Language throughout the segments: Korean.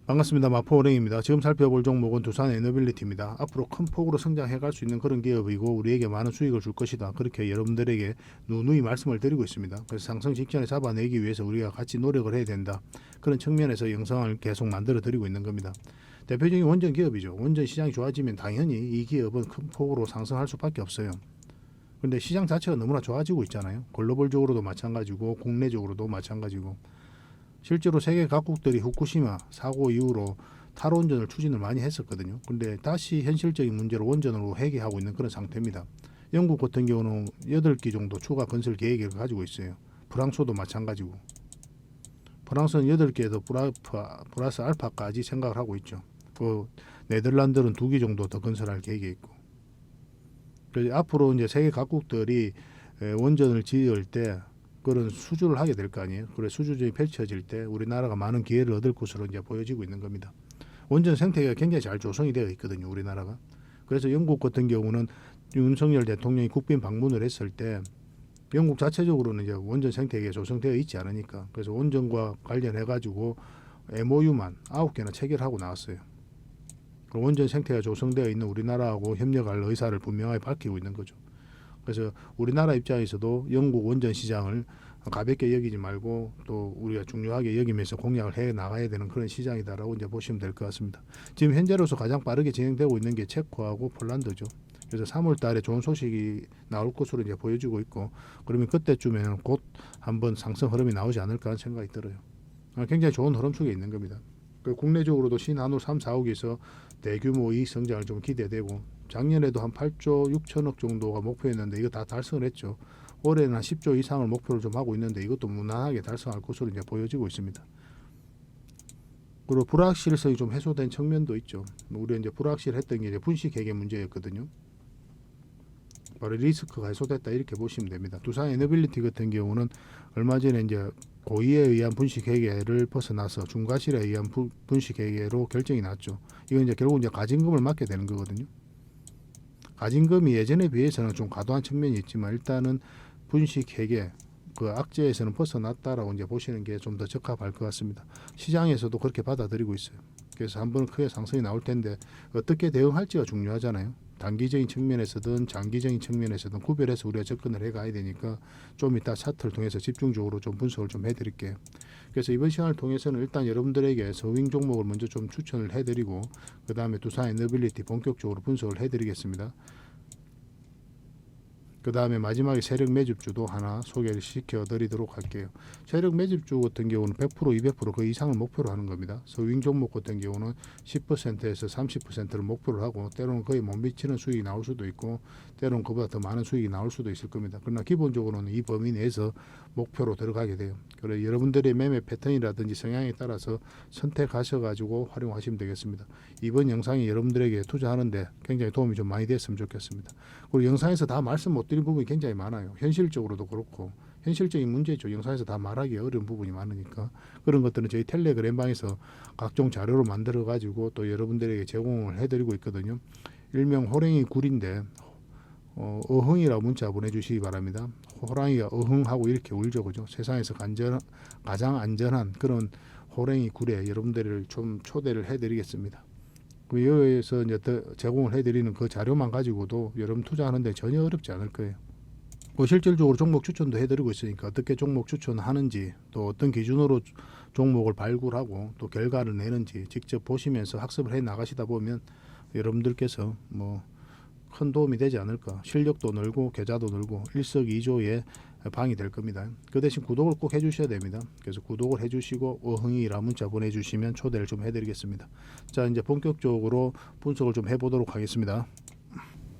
반갑습니다. 마포은행입니다. 지금 살펴볼 종목은 두산 에너빌리티입니다. 앞으로 큰 폭으로 성장해 갈 수 있는 그런 기업이고 우리에게 많은 수익을 줄 것이다. 그렇게 여러분들에게 누누이 말씀을 드리고 있습니다. 그래서 상승 직전에 잡아내기 위해서 우리가 같이 노력을 해야 된다. 그런 측면에서 영상을 계속 만들어 드리고 있는 겁니다. 대표적인 원전 기업이죠. 원전 시장이 좋아지면 당연히 이 기업은 큰 폭으로 상승할 수밖에 없어요. 그런데 시장 자체가 너무나 좋아지고 있잖아요. 글로벌적으로도 마찬가지고 국내적으로도 마찬가지고 실제로 세계 각국들이 후쿠시마 사고 이후로 탈원전을 추진을 많이 했었거든요. 근데 다시 현실적인 문제로 원전으로 회귀하고 있는 그런 상태입니다. 영국 같은 경우는 8기 정도 추가 건설 계획을 가지고 있어요. 프랑스도 마찬가지고. 프랑스는 8개에서 플러스 알파까지 생각을 하고 있죠. 그 네덜란드는 2기 정도 더 건설할 계획이 있고. 그래서 앞으로 이제 세계 각국들이 원전을 지을 때 그런 수주를 하게 될 거 아니에요. 그래 수주전이 펼쳐질 때 우리나라가 많은 기회를 얻을 것으로 이제 보여지고 있는 겁니다. 원전 생태계가 굉장히 잘 조성이 되어 있거든요, 우리나라가. 그래서 영국 같은 경우는 윤석열 대통령이 국빈 방문을 했을 때 영국 자체적으로는 이제 원전 생태계가 조성되어 있지 않으니까 그래서 원전과 관련해 가지고 MOU만 9개나 체결하고 나왔어요. 원전 생태계가 조성되어 있는 우리나라하고 협력할 의사를 분명하게 밝히고 있는 거죠. 그래서 우리나라 입장에서도 영국 원전 시장을 가볍게 여기지 말고 또 우리가 중요하게 여기면서 공략을 해 나가야 되는 그런 시장이다라고 이제 보시면 될 것 같습니다. 지금 현재로서 가장 빠르게 진행되고 있는 게 체코하고 폴란드죠. 그래서 3월 달에 좋은 소식이 나올 것으로 이제 보여지고 있고 그러면 그때쯤에는 곧 한번 상승 흐름이 나오지 않을까 하는 생각이 들어요. 굉장히 좋은 흐름 속에 있는 겁니다. 국내적으로도 신한우 3, 4억에서 대규모 이익 성장을 좀 기대되고 작년에도 한 8조 6천억 정도가 목표였는데 이거 다 달성을 했죠. 올해는 한 10조 이상을 목표를 좀 하고 있는데 이것도 무난하게 달성할 것으로 이제 보여지고 있습니다. 그리고 불확실성이 좀 해소된 측면도 있죠. 우리 이제 불확실했던 게 이제 분식 회계 문제였거든요. 바로 리스크가 해소됐다 이렇게 보시면 됩니다. 두산 에너빌리티 같은 경우는 얼마 전에 이제 고의에 의한 분식 회계를 벗어나서 중과실에 의한 분식 회계로 결정이 났죠. 이건 이제 결국 이제 가징금을 맞게 되는 거거든요. 가징금이 예전에 비해서는 좀 과도한 측면이 있지만 일단은 분식 회계 그 악재에서는 벗어났다라고 이제 보시는 게 좀 더 적합할 것 같습니다. 시장에서도 그렇게 받아들이고 있어요. 그래서 한번 크게 상승이 나올 텐데 어떻게 대응할지가 중요하잖아요. 단기적인 측면에서든 장기적인 측면에서든 구별해서 우리가 접근을 해가야 되니까 좀 이따 차트를 통해서 집중적으로 좀 분석을 좀 해드릴게요. 그래서 이번 시간을 통해서는 일단 여러분들에게 서윙 종목을 먼저 좀 추천을 해드리고 그 다음에 두산 에너빌리티 본격적으로 분석을 해드리겠습니다. 그 다음에 마지막에 세력 매집주도 하나 소개를 시켜드리도록 할게요. 세력 매집주 같은 경우는 100% 200% 그 이상을 목표로 하는 겁니다. 서윙 종목 같은 경우는 10%에서 30%를 목표로 하고 때로는 거의 못 미치는 수익이 나올 수도 있고 때로는 그보다 더 많은 수익이 나올 수도 있을 겁니다. 그러나 기본적으로는 이 범위 내에서 목표로 들어가게 돼요. 그래서 여러분들의 매매 패턴이라든지 성향에 따라서 선택하셔가지고 활용하시면 되겠습니다. 이번 영상이 여러분들에게 투자하는데 굉장히 도움이 좀 많이 됐으면 좋겠습니다. 그리고 영상에서 다 말씀 못 드린 부분이 굉장히 많아요. 현실적으로도 그렇고 현실적인 문제죠. 영상에서 다 말하기 어려운 부분이 많으니까 그런 것들은 저희 텔레그램방에서 각종 자료로 만들어 가지고 또 여러분들에게 제공을 해드리고 있거든요. 일명 호랭이 굴인데 어흥이라고 문자 보내주시기 바랍니다. 호랑이가 어흥하고 이렇게 울죠, 그죠? 세상에서 가장 안전한 그런 호랭이 굴에 여러분들을 좀 초대를 해드리겠습니다. 여기에서 이제 제공을 해드리는 그 자료만 가지고도 여러분 투자하는데 전혀 어렵지 않을 거예요. 실질적으로 종목 추천도 해드리고 있으니까 어떻게 종목 추천하는지 또 어떤 기준으로 종목을 발굴하고 또 결과를 내는지 직접 보시면서 학습을 해 나가시다 보면 여러분들께서 뭐 큰 도움이 되지 않을까. 실력도 늘고 계좌도 늘고 일석이조의 방이 될 겁니다. 그 대신 구독을 꼭 해주셔야 됩니다. 그래서 구독을 해주시고 어흥이라 문자 보내주시면 초대를 좀 해드리겠습니다. 자, 이제 본격적으로 분석을 좀 해보도록 하겠습니다.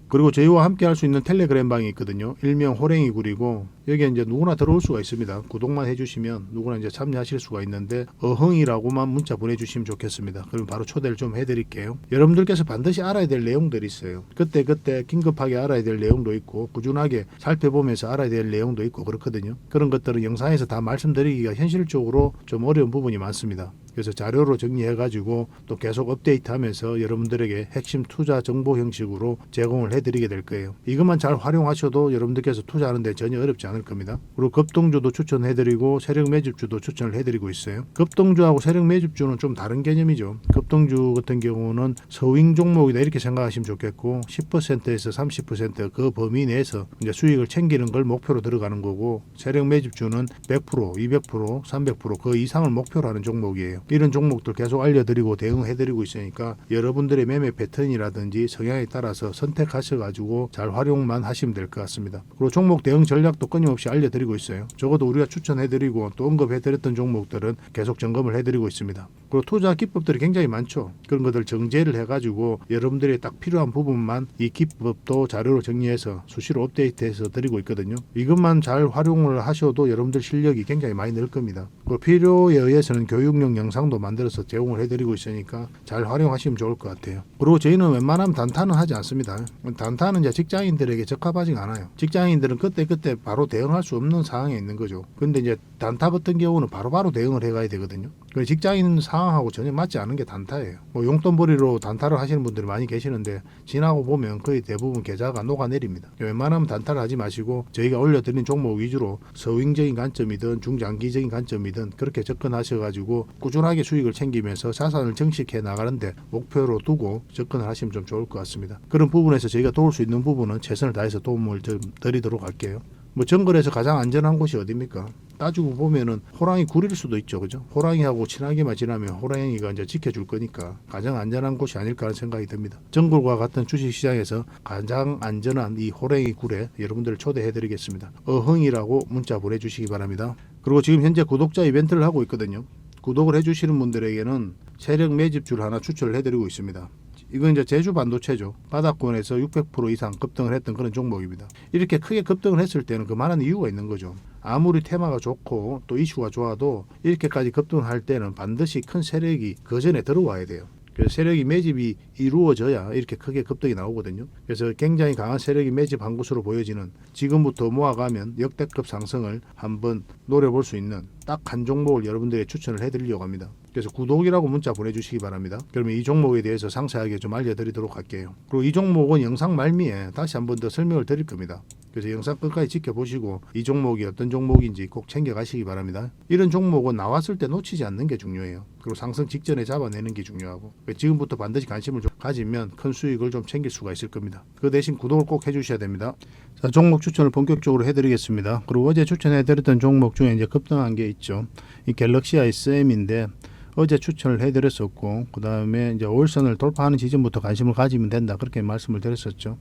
그리고 저희와 함께 할 수 있는 텔레그램 방이 있거든요. 일명 호랭이 굴이고 여기에 이제 누구나 들어올 수가 있습니다. 구독만 해주시면 누구나 이제 참여하실 수가 있는데 어흥이라고만 문자 보내주시면 좋겠습니다. 그럼 바로 초대를 좀 해드릴게요. 여러분들께서 반드시 알아야 될 내용들이 있어요. 그때 긴급하게 알아야 될 내용도 있고 꾸준하게 살펴보면서 알아야 될 내용도 있고 그렇거든요. 그런 것들은 영상에서 다 말씀드리기가 현실적으로 좀 어려운 부분이 많습니다. 그래서 자료로 정리해가지고 또 계속 업데이트하면서 여러분들에게 핵심 투자 정보 형식으로 제공을 해드리게 될 거예요. 이것만 잘 활용하셔도 여러분들께서 투자하는데 전혀 어렵지 않을 겁니다. 그리고 급등주도 추천해드리고 세력 매집주도 추천을 해드리고 있어요. 급등주하고 세력 매집주는 좀 다른 개념이죠. 급등주 같은 경우는 서윙 종목이다 이렇게 생각하시면 좋겠고 10%에서 30% 그 범위 내에서 이제 수익을 챙기는 걸 목표로 들어가는 거고, 세력 매집주는 100%, 200%, 300% 그 이상을 목표로 하는 종목이에요. 이런 종목들 계속 알려드리고 대응해드리고 있으니까 여러분들의 매매 패턴이라든지 성향에 따라서 선택하셔가지고 잘 활용만 하시면 될 것 같습니다. 그리고 종목 대응 전략도 끊임없이 알려드리고 있어요. 적어도 우리가 추천해드리고 또 언급해드렸던 종목들은 계속 점검을 해드리고 있습니다. 그리고 투자 기법들이 굉장히 많죠. 그런 것들 정제를 해가지고 여러분들이 딱 필요한 부분만 이 기법도 자료로 정리해서 수시로 업데이트해서 드리고 있거든요. 이것만 잘 활용을 하셔도 여러분들 실력이 굉장히 많이 늘 겁니다. 그리고 필요에 의해서는 교육용 영상도 만들어서 제공을 해드리고 있으니까 잘 활용하시면 좋을 것 같아요. 그리고 저희는 웬만하면 단타는 하지 않습니다. 단타는 이제 직장인들에게 적합하지 않아요. 직장인들은 그때 바로 대응할 수 없는 상황에 있는 거죠. 근데 이제 단타 같은 경우는 바로바로 대응을 해가야 되거든요. 직장인 상황하고 전혀 맞지 않은 게 단타예요. 뭐 용돈벌이로 단타를 하시는 분들이 많이 계시는데 지나고 보면 거의 대부분 계좌가 녹아내립니다. 웬만하면 단타를 하지 마시고 저희가 올려드린 종목 위주로 서윙적인 관점이든 중장기적인 관점이든 그렇게 접근하셔가지고 꾸준하게 수익을 챙기면서 자산을 정식해 나가는데 목표로 두고 접근을 하시면 좀 좋을 것 같습니다. 그런 부분에서 저희가 도울 수 있는 부분은 최선을 다해서 도움을 좀 드리도록 할게요. 뭐 정글에서 가장 안전한 곳이 어디입니까? 따지고 보면은 호랑이 굴일 수도 있죠, 그죠? 호랑이하고 친하게만 지나면 호랑이가 이제 지켜줄 거니까 가장 안전한 곳이 아닐까 하는 생각이 듭니다. 정글과 같은 주식시장에서 가장 안전한 이 호랑이 굴에 여러분들을 초대해드리겠습니다. 어흥이라고 문자 보내주시기 바랍니다. 그리고 지금 현재 구독자 이벤트를 하고 있거든요. 구독을 해주시는 분들에게는 세력 매집주를 하나 추천을 해드리고 있습니다. 이건 이제 제주 반도체죠. 바닥권에서 600% 이상 급등을 했던 그런 종목입니다. 이렇게 크게 급등을 했을 때는 그만한 이유가 있는 거죠. 아무리 테마가 좋고 또 이슈가 좋아도 이렇게까지 급등할 때는 반드시 큰 세력이 그 전에 들어와야 돼요. 그래서 세력이 매집이 이루어져야 이렇게 크게 급등이 나오거든요. 그래서 굉장히 강한 세력이 매집한 것으로 보여지는, 지금부터 모아가면 역대급 상승을 한번 노려볼 수 있는 딱 한 종목을 여러분들에게 추천을 해드리려고 합니다. 그래서 구독이라고 문자 보내주시기 바랍니다. 그러면 이 종목에 대해서 상세하게 좀 알려드리도록 할게요. 그리고 이 종목은 영상 말미에 다시 한번 더 설명을 드릴 겁니다. 그래서 영상 끝까지 지켜보시고 이 종목이 어떤 종목인지 꼭 챙겨가시기 바랍니다. 이런 종목은 나왔을 때 놓치지 않는 게 중요해요. 그리고 상승 직전에 잡아내는 게 중요하고, 지금부터 반드시 관심을 좀 가지면 큰 수익을 좀 챙길 수가 있을 겁니다. 그 대신 구독을 꼭 해주셔야 됩니다. 자, 종목 추천을 본격적으로 해드리겠습니다. 그리고 어제 추천해드렸던 종목 중에 이제 급등한 게 있죠. 이 갤럭시 ISM인데 어제 추천을 해드렸었고, 그 다음에 이제 5일선을 돌파하는 지점부터 관심을 가지면 된다, 그렇게 말씀을 드렸었죠.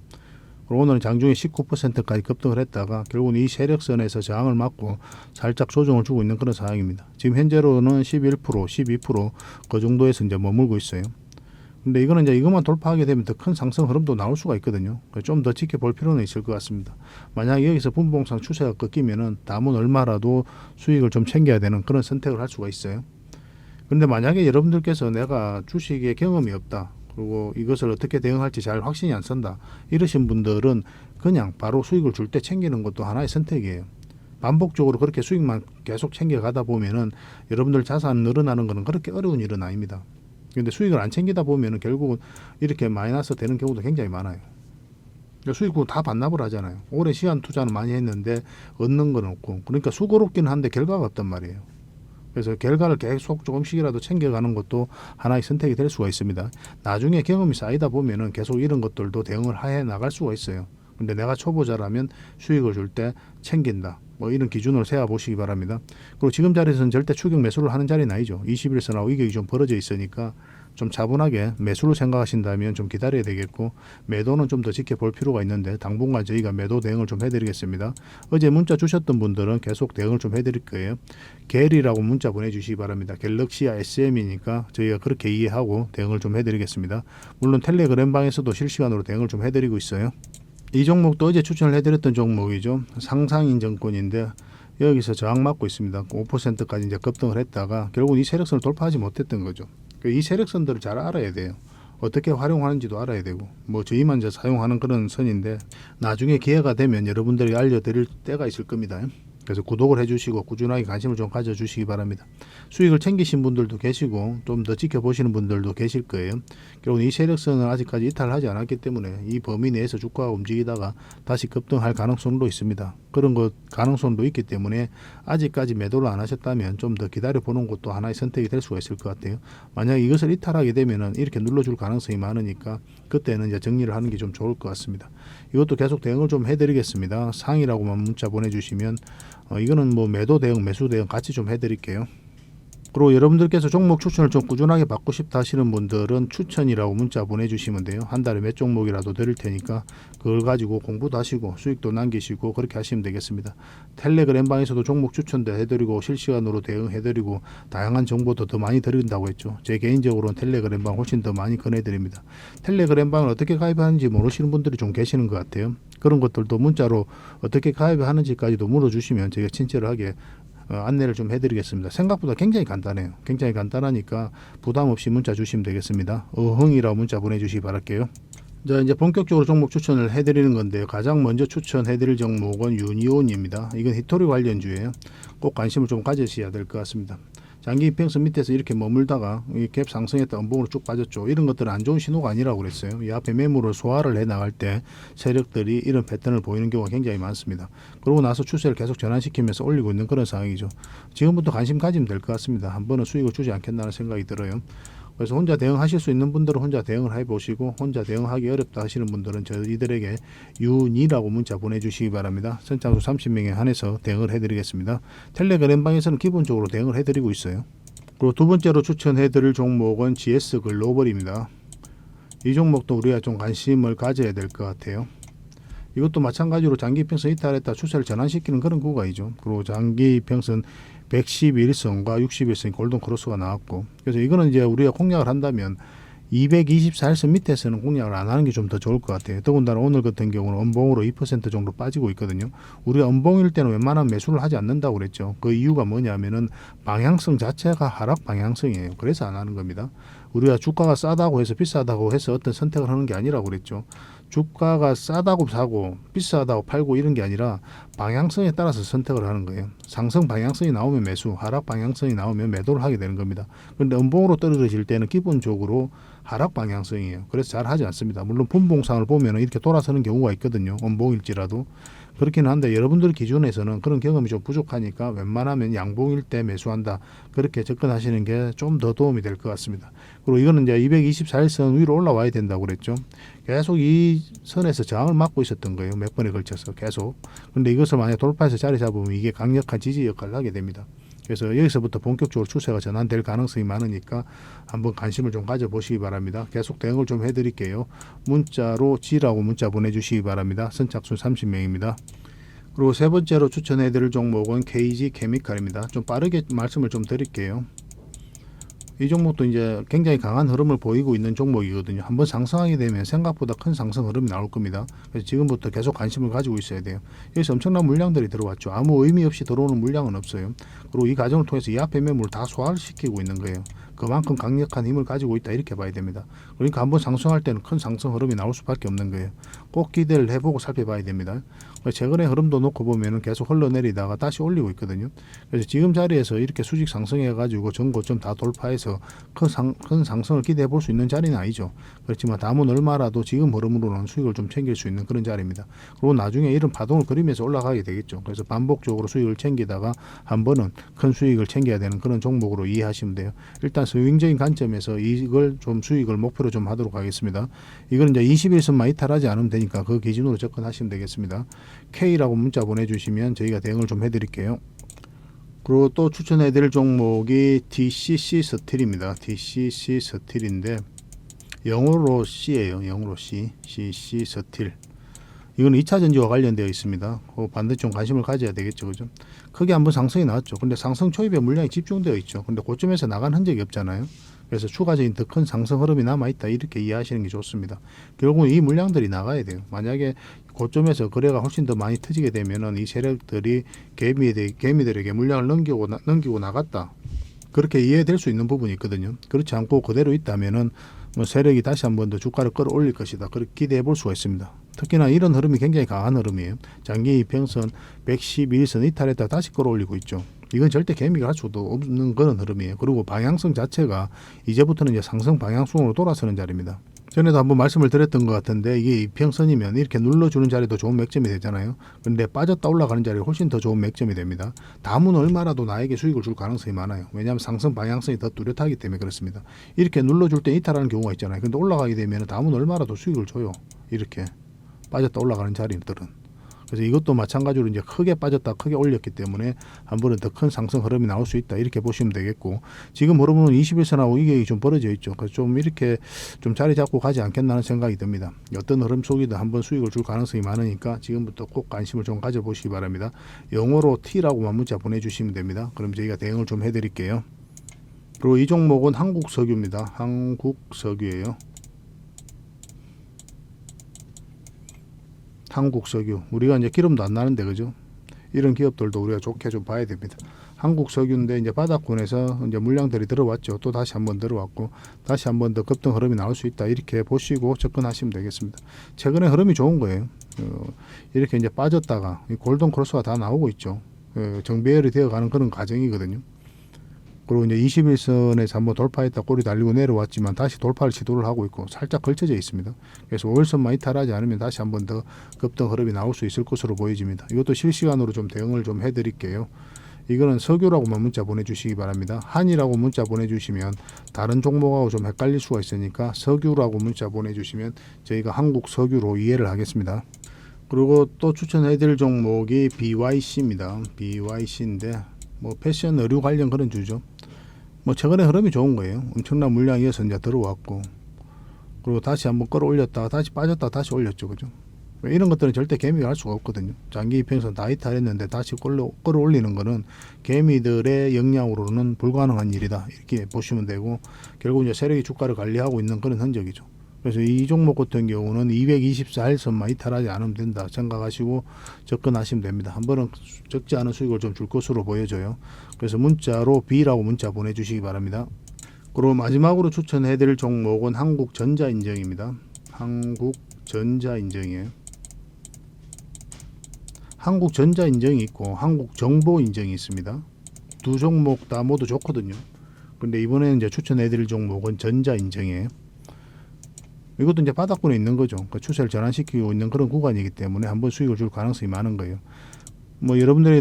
그리고 오늘은 장중에 19%까지 급등을 했다가 결국은 이 세력선에서 저항을 맞고 살짝 조정을 주고 있는 그런 상황입니다. 지금 현재로는 11%, 12% 정도에서 이제 머물고 있어요. 근데 이거는 이제 이것만 돌파하게 되면 더 큰 상승 흐름도 나올 수가 있거든요. 좀 더 지켜볼 필요는 있을 것 같습니다. 만약에 여기서 분봉상 추세가 꺾이면은 남은 얼마라도 수익을 좀 챙겨야 되는 그런 선택을 할 수가 있어요. 근데 만약에 여러분들께서 내가 주식에 경험이 없다, 그리고 이것을 어떻게 대응할지 잘 확신이 안 선다, 이러신 분들은 그냥 바로 수익을 줄 때 챙기는 것도 하나의 선택이에요. 반복적으로 그렇게 수익만 계속 챙겨가다 보면은 여러분들 자산 늘어나는 것은 그렇게 어려운 일은 아닙니다. 근데 수익을 안 챙기다 보면은 결국은 이렇게 마이너스 되는 경우도 굉장히 많아요. 수익은 다 반납을 하잖아요. 오래 시간 투자는 많이 했는데 얻는 건 없고, 그러니까 수고롭기는 한데 결과가 없단 말이에요. 그래서 결과를 계속 조금씩이라도 챙겨가는 것도 하나의 선택이 될 수가 있습니다. 나중에 경험이 쌓이다 보면은 계속 이런 것들도 대응을 해 나갈 수가 있어요. 근데 내가 초보자라면 수익을 줄 때 챙긴다, 뭐 이런 기준으로 세워보시기 바랍니다. 그리고 지금 자리에서는 절대 추격 매수를 하는 자리는 아니죠. 21선하고 이격이 좀 벌어져 있으니까 좀 차분하게 매수를 생각하신다면 좀 기다려야 되겠고, 매도는 좀 더 지켜볼 필요가 있는데 당분간 저희가 매도 대응을 좀 해드리겠습니다. 어제 문자 주셨던 분들은 계속 대응을 좀 해드릴 거예요. 갤이라고 문자 보내주시기 바랍니다. 갤럭시아 SM이니까 저희가 그렇게 이해하고 대응을 좀 해드리겠습니다. 물론 텔레그램 방에서도 실시간으로 대응을 좀 해드리고 있어요. 이 종목도 어제 추천을 해드렸던 종목이죠. 상상인증권인데 여기서 저항 맞고 있습니다. 5%까지 이제 급등을 했다가 결국 이 세력선을 돌파하지 못했던 거죠. 이 세력선들을 잘 알아야 돼요. 어떻게 활용하는지도 알아야 되고, 뭐 저희만 이제 사용하는 그런 선인데 나중에 기회가 되면 여러분들에게 알려드릴 때가 있을 겁니다. 그래서 구독을 해주시고 꾸준하게 관심을 좀 가져주시기 바랍니다. 수익을 챙기신 분들도 계시고 좀 더 지켜보시는 분들도 계실 거예요. 결국 이 세력선은 아직까지 이탈하지 않았기 때문에 이 범위 내에서 주가가 움직이다가 다시 급등할 가능성도 있습니다. 그런 것 가능성도 있기 때문에 아직까지 매도를 안 하셨다면 좀 더 기다려보는 것도 하나의 선택이 될 수가 있을 것 같아요. 만약 이것을 이탈하게 되면은 이렇게 눌러줄 가능성이 많으니까 그때는 이제 정리를 하는 게 좀 좋을 것 같습니다. 이것도 계속 대응을 좀 해드리겠습니다. 상이라고만 문자 보내주시면 이거는 뭐 매도 대응, 매수 대응 같이 좀 해드릴게요. 그리고 여러분들께서 종목 추천을 좀 꾸준하게 받고 싶다 하시는 분들은 추천이라고 문자 보내주시면 돼요. 한 달에 몇 종목이라도 드릴 테니까 그걸 가지고 공부도 하시고 수익도 남기시고 그렇게 하시면 되겠습니다. 텔레그램방에서도 종목 추천도 해드리고 실시간으로 대응해드리고 다양한 정보도 더 많이 드린다고 했죠. 제 개인적으로는 텔레그램방 훨씬 더 많이 권해드립니다. 텔레그램방을 어떻게 가입하는지 모르시는 분들이 좀 계시는 것 같아요. 그런 것들도 문자로 어떻게 가입하는지까지도 물어주시면 제가 친절하게 안내를 좀 해드리겠습니다. 생각보다 굉장히 간단해요. 굉장히 간단하니까 부담 없이 문자 주시면 되겠습니다. 어흥이라고 문자 보내주시기 바랄게요. 자, 이제 본격적으로 종목 추천을 해드리는 건데요. 가장 먼저 추천해드릴 종목은 유니온입니다. 이건 히토리 관련주예요. 꼭 관심을 좀 가지셔야 될 것 같습니다. 장기 이평선 밑에서 이렇게 머물다가 갭 상승했다 음봉으로 쭉 빠졌죠. 이런 것들은 안 좋은 신호가 아니라고 그랬어요. 이 앞에 매물을 소화를 해 나갈 때 세력들이 이런 패턴을 보이는 경우가 굉장히 많습니다. 그러고 나서 추세를 계속 전환시키면서 올리고 있는 그런 상황이죠. 지금부터 관심 가지면 될 것 같습니다. 한 번은 수익을 주지 않겠다는 생각이 들어요. 그래서 혼자 대응하실 수 있는 분들은 혼자 대응을 해보시고 혼자 대응하기 어렵다 하시는 분들은 저희들에게 윤이라고 문자 보내주시기 바랍니다. 선착순 30명에 한해서 대응을 해드리겠습니다. 텔레그램방에서는 기본적으로 대응을 해드리고 있어요. 그리고 두 번째로 추천해드릴 종목은 GS 글로벌입니다. 이 종목도 우리가 좀 관심을 가져야 될 것 같아요. 이것도 마찬가지로 장기 이평선 이탈했다 추세를 전환시키는 그런 구간이죠. 그리고 장기 이평선 111선과 61선 골든 크로스가 나왔고, 그래서 이거는 이제 우리가 공략을 한다면 224일선 밑에서는 공략을 안 하는 게 좀 더 좋을 것 같아요. 더군다나 오늘 같은 경우는 음봉으로 2% 정도 빠지고 있거든요. 우리가 음봉일 때는 웬만하면 매수를 하지 않는다고 그랬죠. 그 이유가 뭐냐면은 방향성 자체가 하락 방향성이에요. 그래서 안 하는 겁니다. 우리가 주가가 싸다고 해서 비싸다고 해서 어떤 선택을 하는 게 아니라고 그랬죠. 주가가 싸다고 사고 비싸다고 팔고 이런 게 아니라 방향성에 따라서 선택을 하는 거예요. 상승 방향성이 나오면 매수, 하락 방향성이 나오면 매도를 하게 되는 겁니다. 그런데 음봉으로 떨어질 때는 기본적으로 하락 방향성이에요. 그래서 잘 하지 않습니다. 물론 분봉상을 보면 이렇게 돌아서는 경우가 있거든요. 음봉일지라도. 그렇긴 한데 여러분들 기준에서는 그런 경험이 좀 부족하니까 웬만하면 양봉일 때 매수한다. 그렇게 접근하시는 게 좀 더 도움이 될 것 같습니다. 그리고 이거는 이제 224일선 위로 올라와야 된다고 그랬죠. 계속 이 선에서 저항을 막고 있었던 거예요. 몇 번에 걸쳐서 계속. 근데 이것을 만약 돌파해서 자리 잡으면 이게 강력한 지지 역할을 하게 됩니다. 그래서 여기서부터 본격적으로 추세가 전환될 가능성이 많으니까 한번 관심을 좀 가져보시기 바랍니다. 계속 대응을 좀 해드릴게요. 문자로 G라고 문자 보내주시기 바랍니다. 선착순 30명입니다. 그리고 세 번째로 추천해드릴 종목은 KG 케미칼입니다. 좀 빠르게 말씀을 좀 드릴게요. 이 종목도 이제 굉장히 강한 흐름을 보이고 있는 종목이거든요. 한번 상승하게 되면 생각보다 큰 상승 흐름이 나올 겁니다. 그래서 지금부터 계속 관심을 가지고 있어야 돼요. 여기서 엄청난 물량들이 들어왔죠. 아무 의미 없이 들어오는 물량은 없어요. 그리고 이 과정을 통해서 이 앞에 매물을 다 소화를 시키고 있는 거예요. 그만큼 강력한 힘을 가지고 있다 이렇게 봐야 됩니다. 그러니까 한번 상승할 때는 큰 상승 흐름이 나올 수밖에 없는 거예요. 꼭 기대를 해보고 살펴봐야 됩니다. 최근에 흐름도 놓고 보면 계속 흘러내리다가 다시 올리고 있거든요. 그래서 지금 자리에서 이렇게 수직 상승해가지고 전고점 다 돌파해서 큰 상승을 기대해 볼 수 있는 자리는 아니죠. 그렇지만 다음은 얼마라도 지금 흐름으로는 수익을 좀 챙길 수 있는 그런 자리입니다. 그리고 나중에 이런 파동을 그리면서 올라가게 되겠죠. 그래서 반복적으로 수익을 챙기다가 한 번은 큰 수익을 챙겨야 되는 그런 종목으로 이해하시면 돼요. 일단 스윙적인 관점에서 이걸 좀 수익을 목표로 좀 하도록 하겠습니다. 이건 이제 21선만 이탈하지 않으면 되니까 그 기준으로 접근하시면 되겠습니다. K라고 문자 보내주시면 저희가 대응을 좀 해드릴게요. 그리고 또 추천해드릴 종목이 DCC 스틸입니다. DCC 스틸인데 영어로 C예요. 영어로 C, CC 스틸. 이거는 2차 전지와 관련되어 있습니다. 반드시 좀 관심을 가져야 되겠죠. 그죠? 크게 한번 상승이 나왔죠. 근데 상승 초입에 물량이 집중되어 있죠. 근데 고점에서 나간 흔적이 없잖아요. 그래서 추가적인 더 큰 상승 흐름이 남아있다. 이렇게 이해하시는 게 좋습니다. 결국은 이 물량들이 나가야 돼요. 만약에 고점에서 거래가 훨씬 더 많이 터지게 되면은 이 세력들이 개미들에게 물량을 넘기고 나갔다. 그렇게 이해될 수 있는 부분이 있거든요. 그렇지 않고 그대로 있다면은 세력이 다시 한번 더 주가를 끌어올릴 것이다. 그렇게 기대해 볼 수가 있습니다. 특히나 이런 흐름이 굉장히 강한 흐름이에요. 장기 이평선 111선 이탈했다 다시 끌어올리고 있죠. 이건 절대 개미가 할 수도 없는 그런 흐름이에요. 그리고 방향성 자체가 이제부터는 이제 상승 방향성으로 돌아서는 자리입니다. 전에도 한번 말씀을 드렸던 것 같은데 이게 이평선이면 이렇게 눌러주는 자리도 좋은 맥점이 되잖아요. 그런데 빠졌다 올라가는 자리 훨씬 더 좋은 맥점이 됩니다. 다음은 얼마라도 나에게 수익을 줄 가능성이 많아요. 왜냐하면 상승 방향성이 더 뚜렷하기 때문에 그렇습니다. 이렇게 눌러줄 때 이탈하는 경우가 있잖아요. 근데 올라가게 되면 다음은 얼마라도 수익을 줘요. 이렇게 빠졌다 올라가는 자리들은. 그래서 이것도 마찬가지로 이제 크게 빠졌다 크게 올렸기 때문에 한 번은 더 큰 상승 흐름이 나올 수 있다 이렇게 보시면 되겠고, 지금 흐름은 21선하고 이게 좀 벌어져 있죠. 그래서 좀 이렇게 좀 자리 잡고 가지 않겠나는 생각이 듭니다. 어떤 흐름 속이든 한번 수익을 줄 가능성이 많으니까 지금부터 꼭 관심을 좀 가져보시기 바랍니다. 영어로 T라고만 문자 보내주시면 됩니다. 그럼 저희가 대응을 좀 해드릴게요. 그리고 이 종목은 한국석유입니다. 한국석유예요. 한국석유, 우리가 이제 기름도 안 나는데 그죠? 이런 기업들도 우리가 좋게 좀 봐야 됩니다. 한국석유인데 이제 바닥권에서 이제 물량들이 들어왔죠. 또 다시 한번 들어왔고 다시 한번 더 급등 흐름이 나올 수 있다 이렇게 보시고 접근하시면 되겠습니다. 최근에 흐름이 좋은 거예요. 이렇게 이제 빠졌다가 골든 크로스가 다 나오고 있죠. 정배열이 되어가는 그런 과정이거든요. 그리고 이제 21선에서 한번 돌파했다 꼬리 달리고 내려왔지만 다시 돌파를 시도를 하고 있고 살짝 걸쳐져 있습니다. 그래서 5일선만 이탈하지 않으면 다시 한번 더 급등 흐름이 나올 수 있을 것으로 보여집니다. 이것도 실시간으로 좀 대응을 좀 해드릴게요. 이거는 석유라고만 문자 보내주시기 바랍니다. 한이라고 문자 보내주시면 다른 종목하고 좀 헷갈릴 수가 있으니까 석유라고 문자 보내주시면 저희가 한국 석유로 이해를 하겠습니다. 그리고 또 추천해드릴 종목이 BYC입니다. BYC인데 뭐 패션 의류 관련 그런 주죠. 뭐 최근에 흐름이 좋은 거예요. 엄청난 물량이 이어서 이제 들어왔고, 그리고 다시 한번 끌어올렸다가 다시 빠졌다가 다시 올렸죠. 그죠? 이런 것들은 절대 개미가 할 수가 없거든요. 장기 이평선 다 이탈했는데 다시 끌어올리는 거는 개미들의 역량으로는 불가능한 일이다 이렇게 보시면 되고, 결국 이제 세력이 주가를 관리하고 있는 그런 흔적이죠. 그래서 이 종목 같은 경우는 224일선만 이탈하지 않으면 된다 생각하시고 접근하시면 됩니다. 한 번은 적지 않은 수익을 좀 줄 것으로 보여져요. 그래서 문자로 B라고 문자 보내주시기 바랍니다. 그리고 마지막으로 추천해드릴 종목은 한국전자인증입니다. 한국전자인증이에요. 한국전자인증이 있고 한국정보인증이 있습니다. 두 종목 다 모두 좋거든요. 근데 이번에는 이제 추천해드릴 종목은 전자인증이에요. 이것도 이제 바닥권에 있는 거죠. 그러니까 추세를 전환시키고 있는 그런 구간이기 때문에 한번 수익을 줄 가능성이 많은 거예요. 뭐 여러분들의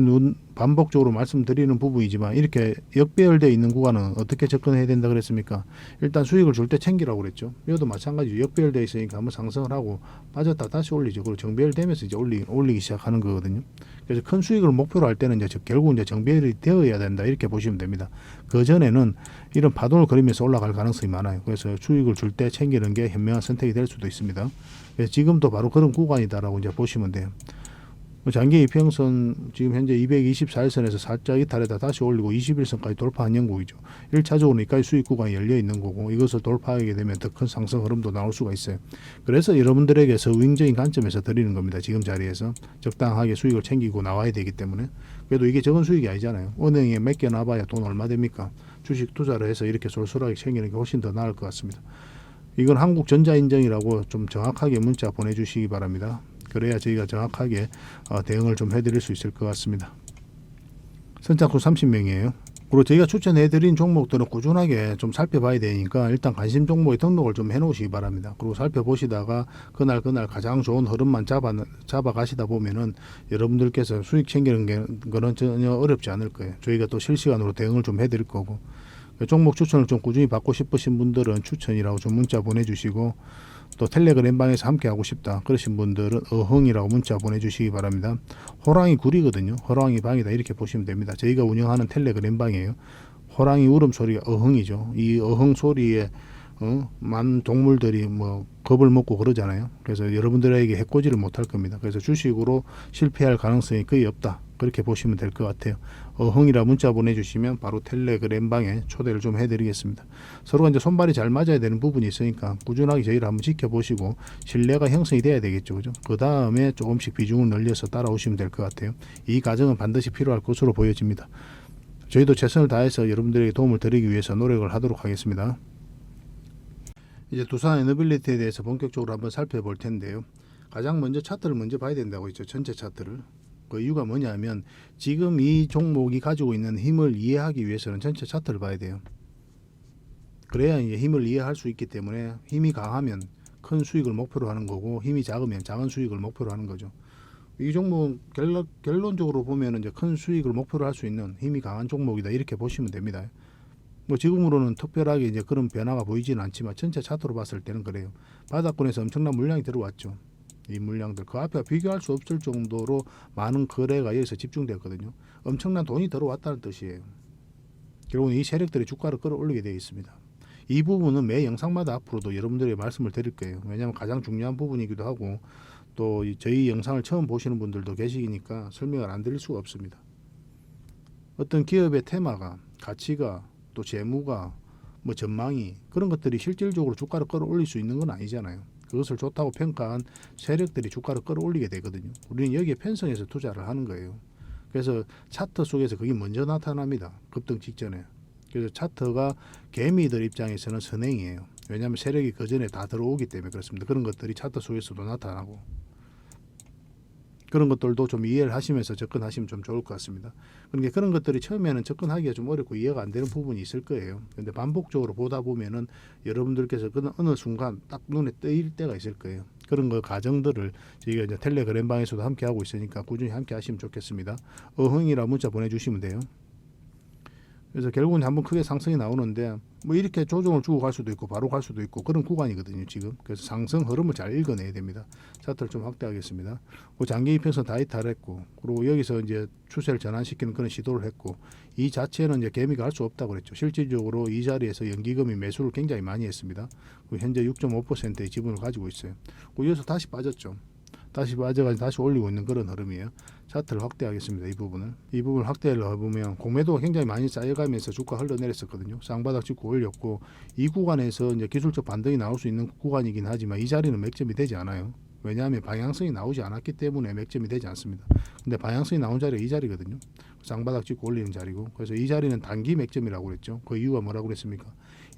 반복적으로 말씀드리는 부분이지만 이렇게 역배열되어 있는 구간은 어떻게 접근해야 된다 그랬습니까? 일단 수익을 줄 때 챙기라고 그랬죠. 이것도 마찬가지로 역배열되어 있으니까 한번 상승을 하고 빠졌다 다시 올리죠. 그리고 정배열되면서 이제 올리기 시작하는 거거든요. 그래서 큰 수익을 목표로 할 때는 이제 결국 이제 정배열이 되어야 된다 이렇게 보시면 됩니다. 그 전에는 이런 파동을 그리면서 올라갈 가능성이 많아요. 그래서 수익을 줄 때 챙기는 게 현명한 선택이 될 수도 있습니다. 그래서 지금도 바로 그런 구간이다라고 이제 보시면 돼요. 장기 이평선 지금 현재 224일선에서 살짝 이탈에다 다시 올리고 21선까지 돌파한 형국이죠. 1차적으로 이까지 수익 구간이 열려 있는 거고, 이것을 돌파하게 되면 더 큰 상승 흐름도 나올 수가 있어요. 그래서 여러분들에게 서윙적인 관점에서 드리는 겁니다. 지금 자리에서 적당하게 수익을 챙기고 나와야 되기 때문에. 그래도 이게 적은 수익이 아니잖아요. 은행에 맡겨 놔봐야 돈 얼마 됩니까? 주식 투자를 해서 이렇게 쏠쏠하게 챙기는 게 훨씬 더 나을 것 같습니다. 이건 한국전자인증이라고 좀 정확하게 문자 보내주시기 바랍니다. 그래야 저희가 정확하게 대응을 좀 해드릴 수 있을 것 같습니다. 선착순 30명이에요. 그리고 저희가 추천해드린 종목들은 꾸준하게 좀 살펴봐야 되니까 일단 관심 종목에 등록을 좀 해놓으시기 바랍니다. 그리고 살펴보시다가 그날 가장 좋은 흐름만 잡아가시다 보면은 여러분들께서 수익 챙기는 거는 전혀 어렵지 않을 거예요. 저희가 또 실시간으로 대응을 좀 해드릴 거고, 종목 추천을 좀 꾸준히 받고 싶으신 분들은 추천이라고 좀 문자 보내주시고, 또 텔레그램 방에서 함께 하고 싶다 그러신 분들은 어흥이라고 문자 보내주시기 바랍니다. 호랑이 굴이거든요. 호랑이 방이다 이렇게 보시면 됩니다. 저희가 운영하는 텔레그램 방이에요. 호랑이 울음소리가 어흥이죠. 이 어흥 소리에 많은 동물들이 뭐 겁을 먹고 그러잖아요. 그래서 여러분들에게 해코지를 못할 겁니다. 그래서 주식으로 실패할 가능성이 거의 없다 그렇게 보시면 될 것 같아요. 어흥이라 문자 보내주시면 바로 텔레그램 방에 초대를 좀 해드리겠습니다. 서로가 이제 손발이 잘 맞아야 되는 부분이 있으니까 꾸준하게 저희를 한번 지켜보시고 신뢰가 형성이 돼야 되겠죠. 그죠? 그 다음에 조금씩 비중을 늘려서 따라오시면 될 것 같아요. 이 과정은 반드시 필요할 것으로 보여집니다. 저희도 최선을 다해서 여러분들에게 도움을 드리기 위해서 노력을 하도록 하겠습니다. 이제 두산 에너빌리티에 대해서 본격적으로 한번 살펴볼 텐데요. 가장 먼저 차트를 먼저 봐야 된다고 했죠. 전체 차트를. 그 이유가 뭐냐면 지금 이 종목이 가지고 있는 힘을 이해하기 위해서는 전체 차트를 봐야 돼요. 그래야 이제 힘을 이해할 수 있기 때문에 힘이 강하면 큰 수익을 목표로 하는 거고 힘이 작으면 작은 수익을 목표로 하는 거죠. 이 종목 결론적으로 보면 이제 큰 수익을 목표로 할 수 있는 힘이 강한 종목이다 이렇게 보시면 됩니다. 뭐 지금으로는 특별하게 이제 그런 변화가 보이지는 않지만 전체 차트로 봤을 때는 그래요. 바닥권에서 엄청난 물량이 들어왔죠. 이 물량들 그 앞에 비교할 수 없을 정도로 많은 거래가 여기서 집중됐거든요. 엄청난 돈이 들어왔다는 뜻이에요. 결국은 이 세력들이 주가를 끌어올리게 되어 있습니다. 이 부분은 매 영상마다 앞으로도 여러분들에게 말씀을 드릴 거예요. 왜냐하면 가장 중요한 부분이기도 하고 또 저희 영상을 처음 보시는 분들도 계시니까 설명을 안 드릴 수가 없습니다. 어떤 기업의 테마가 가치가 또 재무가 뭐 전망이 그런 것들이 실질적으로 주가를 끌어올릴 수 있는 건 아니잖아요. 그것을 좋다고 평가한 세력들이 주가를 끌어올리게 되거든요. 우리는 여기에 편성해서 투자를 하는 거예요. 그래서 차트 속에서 그게 먼저 나타납니다. 급등 직전에. 그래서 차트가 개미들 입장에서는 선행이에요. 왜냐하면 세력이 그 전에 다 들어오기 때문에 그렇습니다. 그런 것들이 차트 속에서도 나타나고 그런 것들도 좀 이해를 하시면서 접근하시면 좀 좋을 것 같습니다. 그러니까 그런 것들이 처음에는 접근하기가 좀 어렵고 이해가 안 되는 부분이 있을 거예요. 근데 반복적으로 보다 보면은 여러분들께서 어느 순간 딱 눈에 띄일 때가 있을 거예요. 그런 거 과정들을 저희가 이제 텔레그램 방에서도 함께 하고 있으니까 꾸준히 함께 하시면 좋겠습니다. 어흥이라 문자 보내주시면 돼요. 그래서 결국은 한번 크게 상승이 나오는데 뭐 이렇게 조정을 주고 갈 수도 있고 바로 갈 수도 있고 그런 구간이거든요 지금. 그래서 상승 흐름을 잘 읽어내야 됩니다. 차트를 좀 확대하겠습니다. 그 장기 이평선 다 이탈했고 그리고 여기서 이제 추세를 전환시키는 그런 시도를 했고 이 자체는 이제 개미가 할 수 없다고 그랬죠. 실질적으로 이 자리에서 연기금이 매수를 굉장히 많이 했습니다. 현재 6.5%의 지분을 가지고 있어요. 여기서 다시 빠졌죠. 다시 빠져가지고 다시 올리고 있는 그런 흐름이에요. 차트를 확대하겠습니다. 이 부분을 확대를 해보면 공매도가 굉장히 많이 쌓여가면서 주가 흘러내렸었거든요. 쌍바닥 찍고 올렸고 이 구간에서 이제 기술적 반등이 나올 수 있는 구간이긴 하지만 이 자리는 맥점이 되지 않아요. 왜냐하면 방향성이 나오지 않았기 때문에 맥점이 되지 않습니다. 근데 방향성이 나온 자리가 이 자리거든요. 쌍바닥 찍고 올리는 자리고 그래서 이 자리는 단기 맥점이라고 그랬죠. 그 이유가 뭐라고 그랬습니까?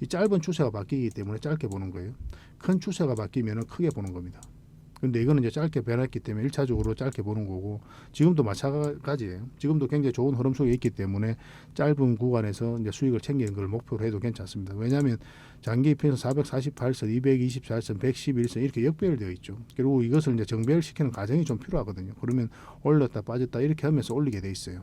이 짧은 추세가 바뀌기 때문에 짧게 보는 거예요. 큰 추세가 바뀌면 크게 보는 겁니다. 근데 이거는 이제 짧게 변했기 때문에 1차적으로 짧게 보는 거고 지금도 마찬가지예요. 지금도 굉장히 좋은 흐름 속에 있기 때문에 짧은 구간에서 이제 수익을 챙기는 걸 목표로 해도 괜찮습니다. 왜냐하면 장기 이평선 448선, 224선, 111선 이렇게 역배열되어 있죠. 그리고 이것을 이제 정배열시키는 과정이 좀 필요하거든요. 그러면 올렸다 빠졌다 이렇게 하면서 올리게 돼 있어요.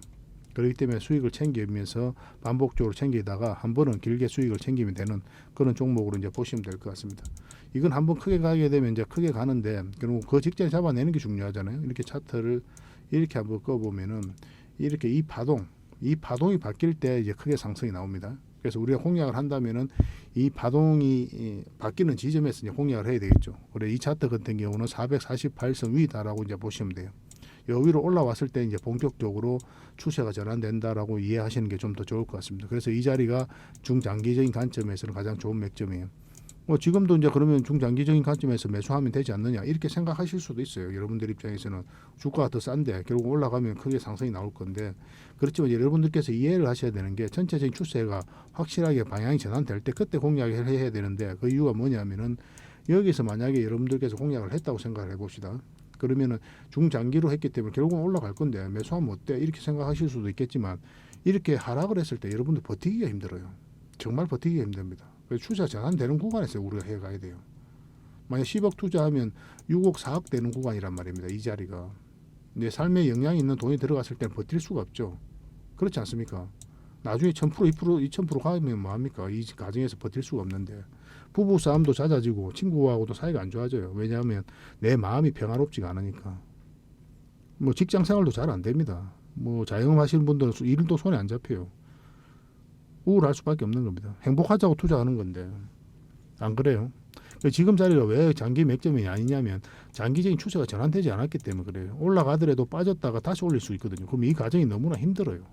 그렇기 때문에 수익을 챙기면서 반복적으로 챙기다가 한 번은 길게 수익을 챙기면 되는 그런 종목으로 이제 보시면 될 것 같습니다. 이건 한번 크게 가게 되면 이제 크게 가는데 그리고 그 직전에 잡아내는 게 중요하잖아요. 이렇게 차트를 이렇게 한번 꺼보면은 이렇게 이 파동이 바뀔 때 이제 크게 상승이 나옵니다. 그래서 우리가 공략을 한다면은 이 파동이 바뀌는 지점에서 이제 공략을 해야 되겠죠. 그래 이 차트 같은 경우는 448선 위다라고 이제 보시면 돼요. 요 위로 올라왔을 때 이제 본격적으로 추세가 전환된다라고 이해하시는 게 좀 더 좋을 것 같습니다. 그래서 이 자리가 중장기적인 관점에서는 가장 좋은 맥점이에요. 지금도 이제 그러면 중장기적인 관점에서 매수하면 되지 않느냐 이렇게 생각하실 수도 있어요. 여러분들 입장에서는 주가가 더 싼데 결국 올라가면 크게 상승이 나올 건데 그렇지만 여러분들께서 이해를 하셔야 되는 게 전체적인 추세가 확실하게 방향이 전환될 때 그때 공략을 해야 되는데 그 이유가 뭐냐면은 여기서 만약에 여러분들께서 공략을 했다고 생각을 해봅시다. 그러면은 중장기로 했기 때문에 결국은 올라갈 건데 매수하면 어때 이렇게 생각하실 수도 있겠지만 이렇게 하락을 했을 때 여러분들 버티기가 힘들어요. 정말 버티기가 힘듭니다. 추세가 전환되는 구간에서 우리가 해가야 돼요. 만약 10억 투자하면 6억 4억 되는 구간이란 말입니다. 이 자리가 내 삶에 영향이 있는 돈이 들어갔을 때는 버틸 수가 없죠. 그렇지 않습니까? 나중에 1000% 2% 2000% 가면 뭐합니까? 이 과정에서 버틸 수가 없는데 부부 싸움도 잦아지고 친구하고도 사이가 안 좋아져요. 왜냐하면 내 마음이 평화롭지가 않으니까. 뭐 직장 생활도 잘 안 됩니다. 뭐 자영업 하시는 분들은 일도 손에 안 잡혀요. 우울할 수밖에 없는 겁니다. 행복하자고 투자하는 건데 안 그래요? 지금 자리가 왜 장기 맥점이 아니냐면 장기적인 추세가 전환되지 않았기 때문에 그래요. 올라가더라도 빠졌다가 다시 올릴 수 있거든요. 그럼 이 과정이 너무나 힘들어요.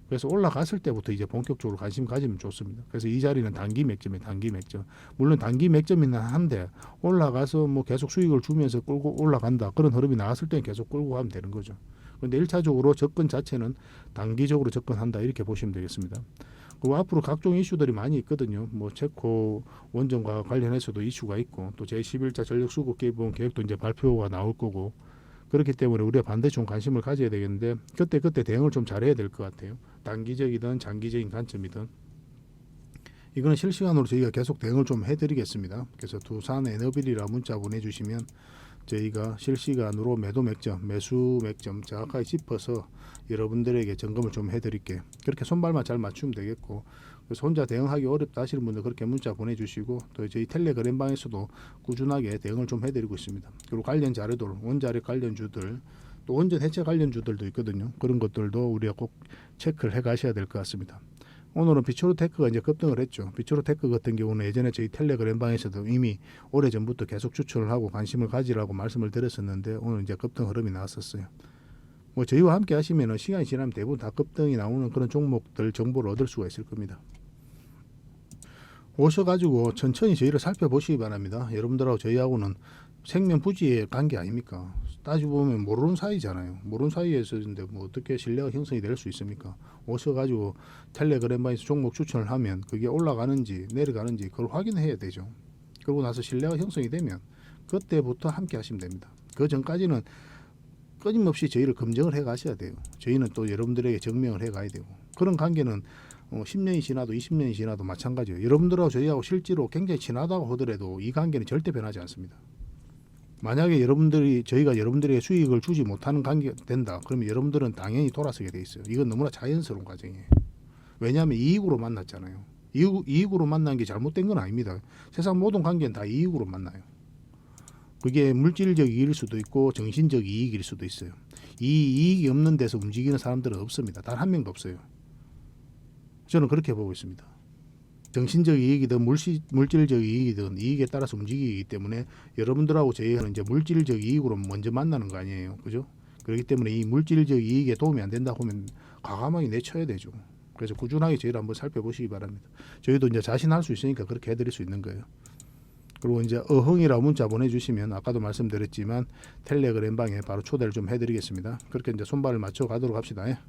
그래서 올라갔을 때부터 이제 본격적으로 관심 가지면 좋습니다. 그래서 이 자리는 단기 맥점이에요. 단기 맥점. 물론 단기 맥점이긴 한데 올라가서 뭐 계속 수익을 주면서 끌고 올라간다. 그런 흐름이 나왔을 때는 계속 끌고 가면 되는 거죠. 그런데 1차적으로 접근 자체는 단기적으로 접근한다 이렇게 보시면 되겠습니다. 그리고 앞으로 각종 이슈들이 많이 있거든요. 뭐 체코 원전과 관련해서도 이슈가 있고 또 제11차 전력 수급 개본 계획도 이제 발표가 나올 거고 그렇기 때문에 우리가 반드시 좀 관심을 가져야 되겠는데 그때 대응을 좀 잘해야 될 것 같아요. 단기적이든 장기적인 관점이든 이거는 실시간으로 저희가 계속 대응을 좀 해드리겠습니다. 그래서 두산 에너빌이라 문자 보내주시면 저희가 실시간으로 매도 맥점, 매수 맥점 정확하게 짚어서 여러분들에게 점검을 좀 해드릴게요. 그렇게 손발만 잘 맞추면 되겠고 그래서 혼자 대응하기 어렵다 하시는 분들 그렇게 문자 보내주시고 또 저희 텔레그램방에서도 꾸준하게 대응을 좀 해드리고 있습니다. 그리고 관련 자료들, 원자력 관련주들 또 원전 해체 관련주들도 있거든요. 그런 것들도 우리가 꼭 체크를 해 가셔야 될 것 같습니다. 오늘은 비추로테크가 이제 급등을 했죠. 비추로테크 같은 경우는 예전에 저희 텔레그램방에서도 이미 오래전부터 계속 추천을 하고 관심을 가지라고 말씀을 드렸었는데 오늘 이제 급등 흐름이 나왔었어요. 뭐 저희와 함께 하시면은 시간이 지나면 대부분 다 급등이 나오는 그런 종목들 정보를 얻을 수가 있을 겁니다. 오셔가지고 천천히 저희를 살펴보시기 바랍니다. 여러분들하고 저희하고는 생명부지의 관계 아닙니까? 따지고 보면 모르는 사이잖아요. 모르는 사이에서인데 뭐 어떻게 신뢰가 형성이 될 수 있습니까? 오셔가지고 텔레그램방에서 종목 추천을 하면 그게 올라가는지 내려가는지 그걸 확인해야 되죠. 그러고 나서 신뢰가 형성이 되면 그때부터 함께 하시면 됩니다. 그 전까지는 끊임없이 저희를 검증을 해 가셔야 돼요. 저희는 또 여러분들에게 증명을 해 가야 되고 그런 관계는 10년이 지나도 20년이 지나도 마찬가지예요. 여러분들하고 저희하고 실제로 굉장히 친하다고 하더라도 이 관계는 절대 변하지 않습니다. 만약에 저희가 여러분들에게 수익을 주지 못하는 관계가 된다. 그러면 여러분들은 당연히 돌아서게 돼 있어요. 이건 너무나 자연스러운 과정이에요. 왜냐하면 이익으로 만났잖아요. 이익으로 만난 게 잘못된 건 아닙니다. 세상 모든 관계는 다 이익으로 만나요. 그게 물질적 이익일 수도 있고 정신적 이익일 수도 있어요. 이 이익이 없는 데서 움직이는 사람들은 없습니다. 단 한 명도 없어요. 저는 그렇게 보고 있습니다. 정신적 이익이든 물질적 이익이든 이익에 따라서 움직이기 때문에 여러분들하고 저희는 이제 물질적 이익으로 먼저 만나는 거 아니에요. 그죠? 그렇기 때문에 이 물질적 이익에 도움이 안 된다고 하면 과감하게 내쳐야 되죠. 그래서 꾸준하게 저희를 한번 살펴보시기 바랍니다. 저희도 이제 자신할 수 있으니까 그렇게 해드릴 수 있는 거예요. 그리고 이제 어흥이라고 문자 보내주시면 아까도 말씀드렸지만 텔레그램방에 바로 초대를 좀 해드리겠습니다. 그렇게 이제 손발을 맞춰 가도록 합시다. 예.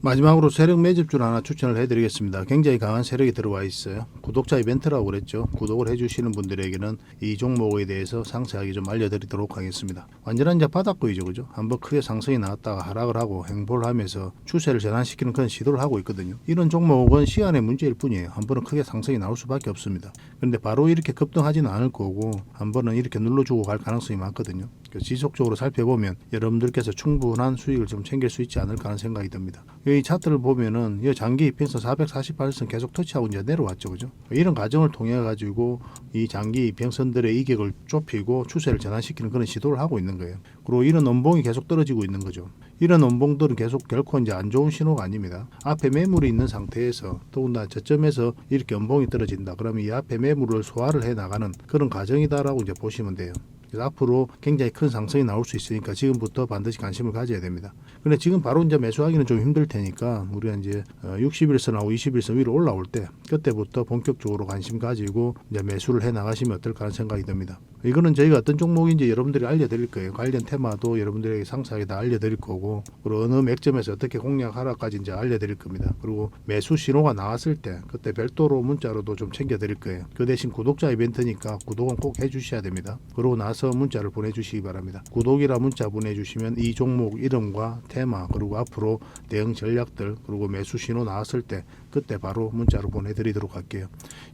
마지막으로 세력 매집주를 하나 추천을 해드리겠습니다. 굉장히 강한 세력이 들어와 있어요. 구독자 이벤트라고 그랬죠. 구독을 해주시는 분들에게는 이 종목에 대해서 상세하게 좀 알려드리도록 하겠습니다. 완전한 이제 바닥권이죠, 그죠? 한번 크게 상승이 나왔다가 하락을 하고 행보를 하면서 추세를 전환시키는 그런 시도를 하고 있거든요. 이런 종목은 시간의 문제일 뿐이에요. 한 번은 크게 상승이 나올 수밖에 없습니다. 그런데 바로 이렇게 급등하지는 않을 거고 한 번은 이렇게 눌러주고 갈 가능성이 많거든요. 지속적으로 살펴보면 여러분들께서 충분한 수익을 좀 챙길 수 있지 않을까 하는 생각이 듭니다. 이 차트를 보면은 이 장기 이평선 448선 계속 터치하고 이제 내려왔죠, 그죠? 이런 과정을 통해 가지고 이 장기 이평선들의 이격을 좁히고 추세를 전환시키는 그런 시도를 하고 있는 거예요. 그리고 이런 원봉이 계속 떨어지고 있는 거죠. 이런 원봉들은 계속 결코 이제 안 좋은 신호가 아닙니다. 앞에 매물이 있는 상태에서 더군다나 저점에서 이렇게 원봉이 떨어진다. 그러면 이 앞에 매물을 소화를 해 나가는 그런 과정이다라고 이제 보시면 돼요. 그래서 앞으로 굉장히 큰 상승이 나올 수 있으니까 지금부터 반드시 관심을 가져야 됩니다. 근데 지금 바로 이제 매수하기는 좀 힘들 테니까 우리가 이제 60일선하고 20일선 위로 올라올 때 그때부터 본격적으로 관심 가지고 이제 매수를 해 나가시면 어떨까 하는 생각이 듭니다. 이거는 저희가 어떤 종목인지 여러분들이 알려드릴 거예요. 관련 테마도 여러분들에게 상세하게 다 알려드릴 거고 그리고 어느 맥점에서 어떻게 공략하라까지 이제 알려드릴 겁니다. 그리고 매수 신호가 나왔을 때 그때 별도로 문자로도 좀 챙겨드릴 거예요. 그 대신 구독자 이벤트니까 구독은 꼭 해주셔야 됩니다. 그러고 나서 문자를 보내주시기 바랍니다. 구독이라 문자 보내주시면 이 종목 이름과 테마 그리고 앞으로 대응 전략들 그리고 매수 신호 나왔을 때 그때 바로 문자로 보내드리도록 할게요.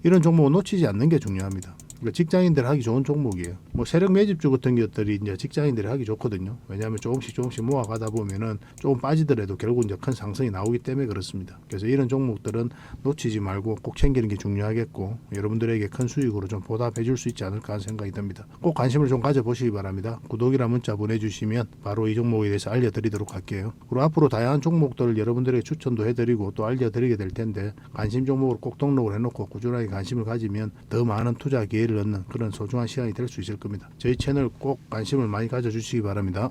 이런 종목은 놓치지 않는 게 중요합니다. 직장인들 하기 좋은 종목이에요. 뭐 세력 매집주 같은 것들이 이제 직장인들이 하기 좋거든요. 왜냐하면 조금씩 모아가다 보면은 조금 빠지더라도 결국 이제 큰 상승이 나오기 때문에 그렇습니다. 그래서 이런 종목들은 놓치지 말고 꼭 챙기는 게 중요하겠고 여러분들에게 큰 수익으로 좀 보답해 줄 수 있지 않을까 하는 생각이 듭니다. 꼭 관심을 좀 가져보시기 바랍니다. 구독이라 문자 보내주시면 바로 이 종목에 대해서 알려드리도록 할게요. 그리고 앞으로 다양한 종목들을 여러분들에게 추천도 해드리고 또 알려드리게 될 텐데 관심 종목으로 꼭 등록을 해놓고 꾸준하게 관심을 가지면 더 많은 투자 기회를 얻는 그런 소중한 시간이 될 수 있을 겁니다. 저희 채널 꼭 관심을 많이 가져주시기 바랍니다.